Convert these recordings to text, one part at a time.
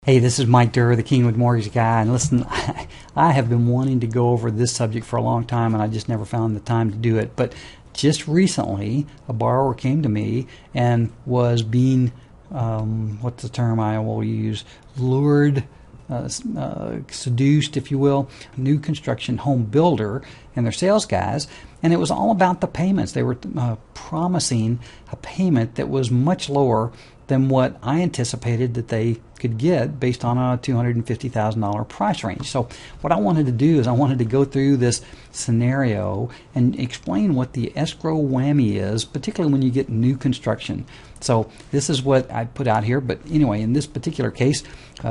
Hey, this is Mike Durr, the Kingwood Mortgage Guy, and listen, I have been wanting to go over this subject for a long time, and I just never found the time to do it. But just recently, a borrower came to me and was being, what's the term I will use, lured, seduced, if you will, new construction home builder and their sales guys, and it was all about the payments. They were promising a payment that was much lower than what I anticipated that they could get based on a $250,000 price range. So what I wanted to do is I wanted to go through this scenario and explain what the escrow whammy is, particularly when you get new construction. So this is what I put out here, but anyway, in this particular case,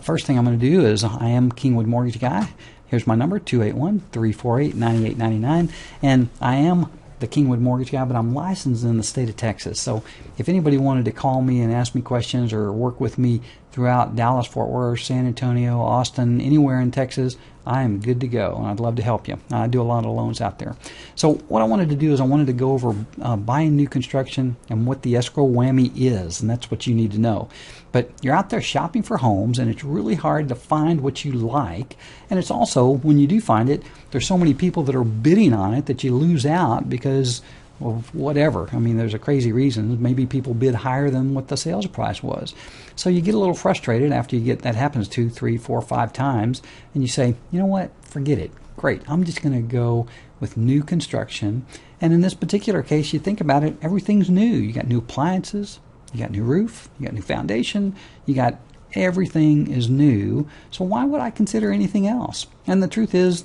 first thing I'm going to do is I am Kingwood Mortgage Guy. Here's my number, 281-348-9899, and I am the Kingwood Mortgage Guy, but I'm licensed in the state of Texas. So if anybody wanted to call me and ask me questions or work with me throughout Dallas, Fort Worth, San Antonio, Austin, anywhere in Texas, I am good to go, and I'd love to help you. I do a lot of loans out there. So what I wanted to do is I wanted to go over buying new construction and what the escrow whammy is, and that's what you need to know. But you're out there shopping for homes, and it's really hard to find what you like, and it's also, when you do find it, there's so many people that are bidding on it that you lose out because of whatever. I mean, there's a crazy reason. Maybe people bid higher than what the sales price was. So you get a little frustrated after you get that happens 2, 3, 4, 5 times, and you say, you know what, forget it. Great, I'm just going to go with new construction. And in this particular case, you think about it, everything's new. You got new appliances, you got new roof, you got new foundation, you got everything is new. So why would I consider anything else? And the truth is,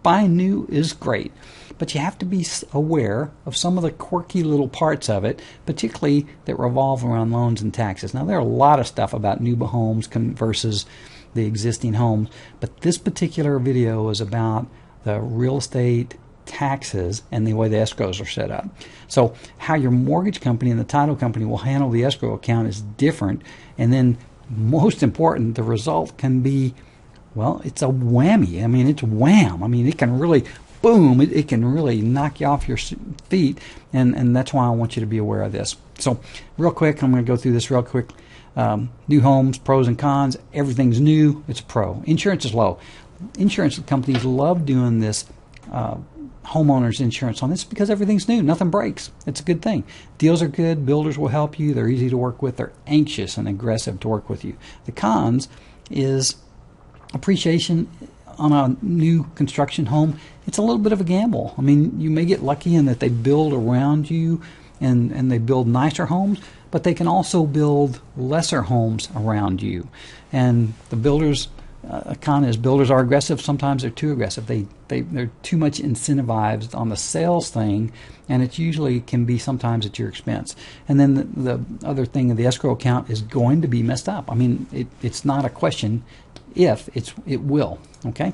buying new is great, but you have to be aware of some of the quirky little parts of it, particularly that revolve around loans and taxes. Now, there are a lot of stuff about new homes versus the existing homes, but this particular video is about the real estate taxes and the way the escrows are set up. So how your mortgage company and the title company will handle the escrow account is different, and then most important, the result can be, well, it's a whammy. I mean, it's wham. I mean, it can really, boom, it can really knock you off your feet, and that's why I want you to be aware of this. So real quick, I'm going to go through this real quick. New homes, pros and cons, everything's new, it's a pro. Insurance is low. Insurance companies love doing this homeowners insurance on this because everything's new, nothing breaks. It's a good thing. Deals are good, builders will help you, they're easy to work with, they're anxious and aggressive to work with you. The cons is appreciation on a new construction home. It's a little bit of a gamble. I mean, you may get lucky in that they build around you and they build nicer homes, but they can also build lesser homes around you. And the builders, con is builders are aggressive. Sometimes they're too aggressive. They're too much incentivized on the sales thing, and it usually can be sometimes at your expense. And then the other thing of the escrow account is going to be messed up. I mean, it's not a question if, it will, okay?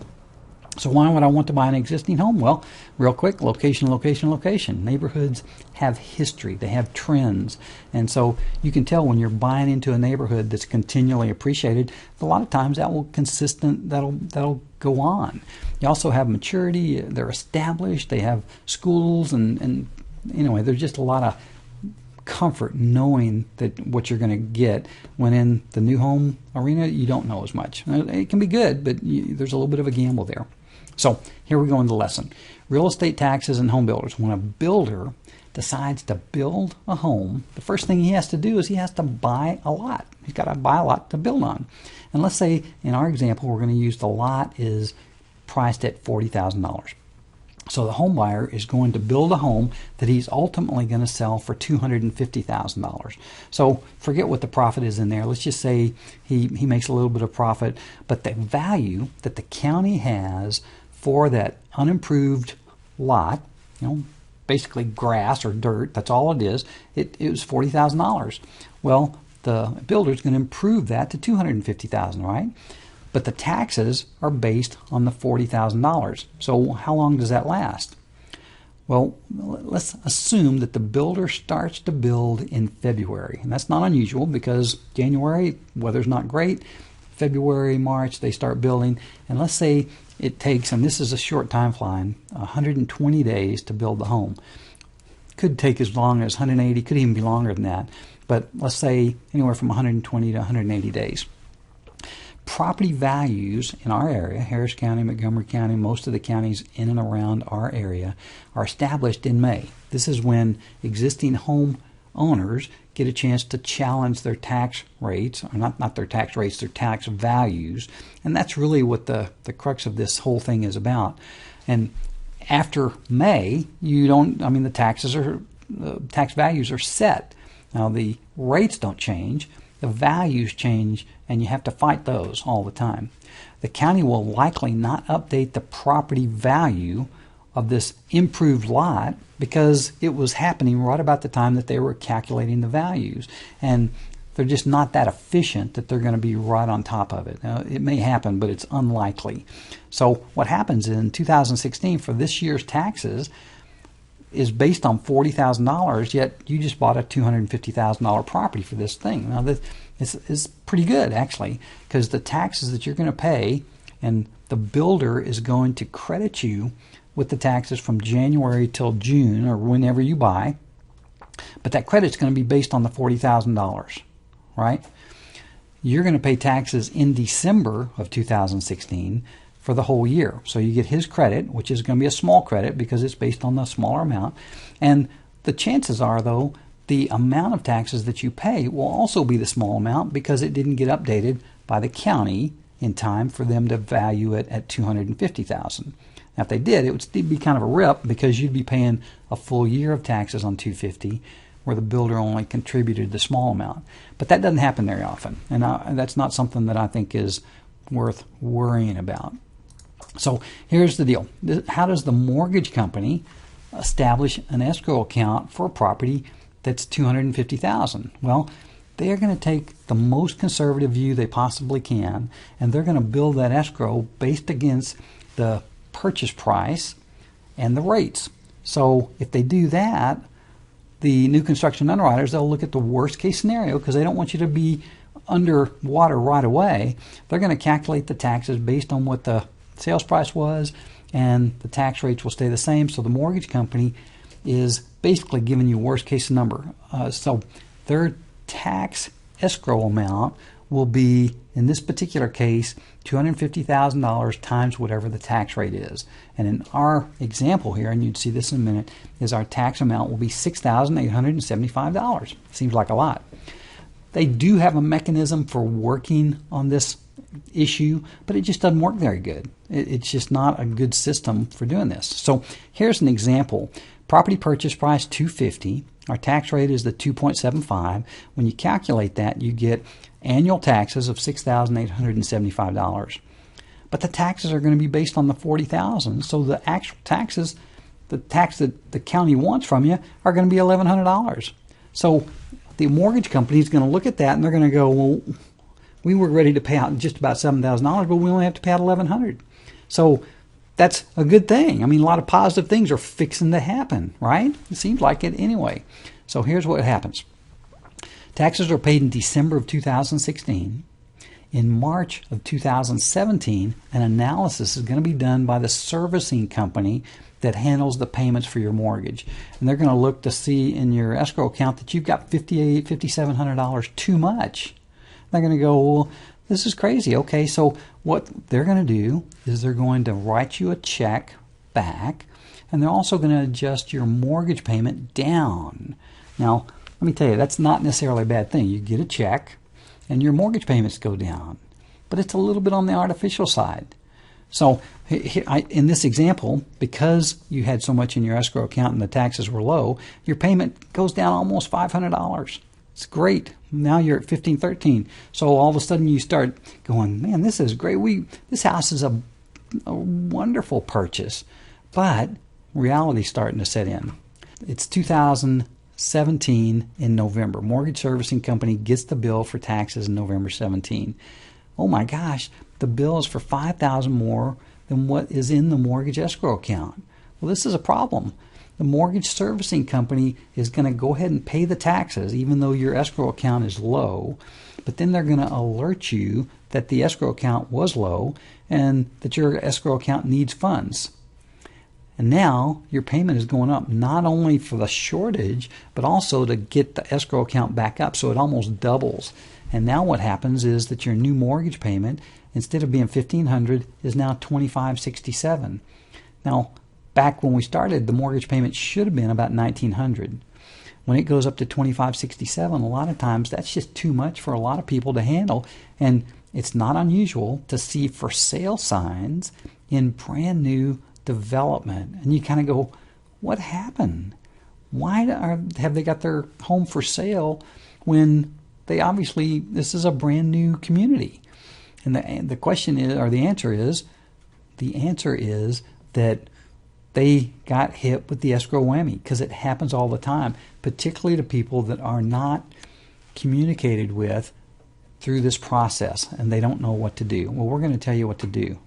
So why would I want to buy an existing home? Well, real quick, location, location, location. Neighborhoods have history. They have trends. And so you can tell when you're buying into a neighborhood that's continually appreciated, a lot of times that'll go on. You also have maturity. They're established. They have schools. And anyway, there's just a lot of comfort knowing that what you're going to get, when in the new home arena, you don't know as much. It can be good, but there's a little bit of a gamble there. So here we go into the lesson. Real estate taxes and home builders. When a builder decides to build a home, the first thing he has to do is he has to buy a lot. He's got to buy a lot to build on. And let's say in our example, we're going to use the lot is priced at $40,000. So the home buyer is going to build a home that he's ultimately going to sell for $250,000. So forget what the profit is in there. Let's just say he makes a little bit of profit, but the value that the county has for that unimproved lot, basically grass or dirt, that's all it is, it was $40,000. Well, the builder's going to improve that to $250,000, right? But the taxes are based on the $40,000. So how long does that last? Well, let's assume that the builder starts to build in February. And that's not unusual because January, weather's not great. February, March, they start building. And let's say it takes, and this is a short time line, 120 days to build the home. Could take as long as 180, could even be longer than that. But let's say anywhere from 120 to 180 days. property values in our area, Harris County, Montgomery County, most of the counties in and around our area, are established in May. This is when existing home owners get a chance to challenge their tax rates, or not their tax rates, their tax values. And that's really what the crux of this whole thing is about. And after May, the tax values are set. Now the rates don't change, the values change, and you have to fight those all the time. The county will likely not update the property value of this improved lot because it was happening right about the time that they were calculating the values. And they're just not that efficient that they're going to be right on top of it. Now, it may happen, but it's unlikely. So what happens in 2016 for this year's taxes is based on $40,000, yet you just bought a $250,000 property for this thing. Now, this is pretty good, actually, because the taxes that you're going to pay, and the builder is going to credit you with the taxes from January till June, or whenever you buy, but that credit's going to be based on the $40,000, right? You're going to pay taxes in December of 2016 for the whole year. So you get his credit, which is going to be a small credit because it's based on the smaller amount. And the chances are, though, the amount of taxes that you pay will also be the small amount because it didn't get updated by the county in time for them to value it at $250,000. Now, if they did, it would be kind of a rip because you'd be paying a full year of taxes on $250,000, where the builder only contributed the small amount. But that doesn't happen very often, and that's not something that I think is worth worrying about. So here's the deal. How does the mortgage company establish an escrow account for a property that's $250,000? Well, they are going to take the most conservative view they possibly can, and they're going to build that escrow based against the purchase price and the rates. So if they do that, the new construction underwriters, they'll look at the worst case scenario because they don't want you to be underwater right away. They're going to calculate the taxes based on what the sales price was, and the tax rates will stay the same. So the mortgage company is basically giving you worst case number. So their tax escrow amount will be, in this particular case, $250,000 times whatever the tax rate is. And in our example here, and you'd see this in a minute, is our tax amount will be $6,875. Seems like a lot. They do have a mechanism for working on this issue, but it just doesn't work very good. It's just not a good system for doing this. So here's an example. Property purchase price $250,000. Our tax rate is the 2.75. When you calculate that, you get annual taxes of $6,875. But the taxes are going to be based on the $40,000. So the actual taxes, the tax that the county wants from you, are going to be $1,100. So the mortgage company is going to look at that and they're going to go, well, we were ready to pay out just about $7,000, but we only have to pay out $1,100. So that's a good thing. I mean, a lot of positive things are fixing to happen, right? It seems like it anyway. So here's what happens. Taxes are paid in December of 2016. In March of 2017, an analysis is going to be done by the servicing company that handles the payments for your mortgage. And they're going to look to see in your escrow account that you've got $5,700 too much. They're going to go, well, this is crazy. Okay, so what they're going to do is they're going to write you a check back, and they're also going to adjust your mortgage payment down. Now, let me tell you, that's not necessarily a bad thing. You get a check, and your mortgage payments go down. But it's a little bit on the artificial side. So in this example, because you had so much in your escrow account and the taxes were low, your payment goes down almost $500. It's great. Now you're at $1,513. So all of a sudden you start going, man, this is great. This house is a wonderful purchase. But reality's starting to set in. It's 2017 in November. Mortgage servicing company gets the bill for taxes in November 17. Oh my gosh, the bill is for $5,000 more than what is in the mortgage escrow account. Well, this is a problem. The mortgage servicing company is going to go ahead and pay the taxes even though your escrow account is low, but then they're going to alert you that the escrow account was low and that your escrow account needs funds. And now your payment is going up not only for the shortage, but also to get the escrow account back up, so it almost doubles. And now what happens is that your new mortgage payment, instead of being $1,500, is now $2,567. Now, back when we started, the mortgage payment should have been about $1,900. When it goes up to $2,567, a lot of times that's just too much for a lot of people to handle. And it's not unusual to see for sale signs in brand new development. And you kind of go, what happened? Why have they got their home for sale when they obviously, this is a brand new community? And the question is, or the answer is that they got hit with the escrow whammy, because it happens all the time, particularly to people that are not communicated with through this process and they don't know what to do. Well, we're going to tell you what to do.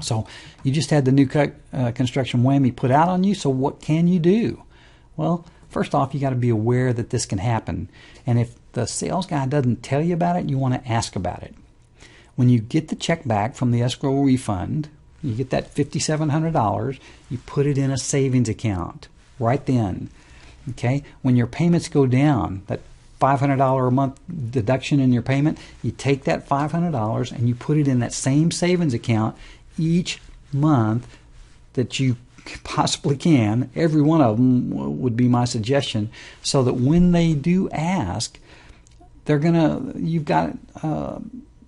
So you just had the new construction whammy put out on you, so what can you do? Well, first off, you got to be aware that this can happen. And if the sales guy doesn't tell you about it, you want to ask about it. When you get the check back from the escrow refund, you get that $5,700, you put it in a savings account right then. Okay? When your payments go down, that $500 a month deduction in your payment, you take that $500 and you put it in that same savings account each month that you possibly can. Every one of them would be my suggestion, so that when they do ask, you've got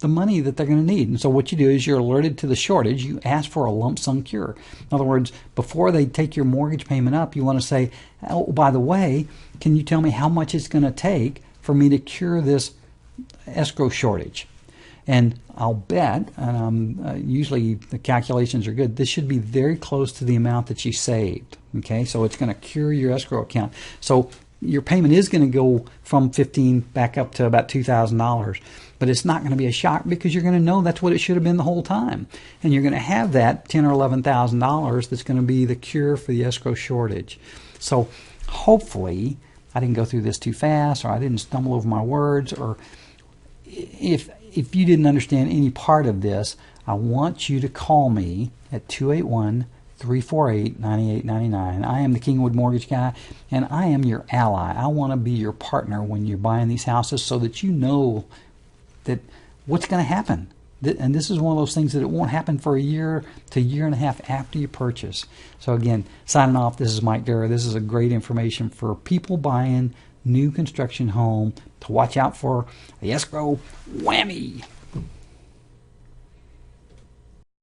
the money that they're going to need. And so what you do is you're alerted to the shortage. You ask for a lump sum cure. In other words, before they take your mortgage payment up, you want to say, oh, by the way, can you tell me how much it's going to take for me to cure this escrow shortage? And I'll bet, and usually the calculations are good, this should be very close to the amount that you saved. Okay, so it's going to cure your escrow account. So your payment is going to go from $15 back up to about $2,000, but it's not going to be a shock, because you're going to know that's what it should have been the whole time, and you're going to have that $10,000 or $11,000 that's going to be the cure for the escrow shortage. So hopefully I didn't go through this too fast, or I didn't stumble over my words, or if you didn't understand any part of this, I want you to call me at 281-348-9899. I am the Kingwood Mortgage Guy, and I am your ally. I want to be your partner when you're buying these houses, so that you know that what's going to happen. And this is one of those things that it won't happen for a year to year and a half after you purchase. So again, signing off, this is Mike Dara. This is a great information for people buying new construction home to watch out for the escrow whammy.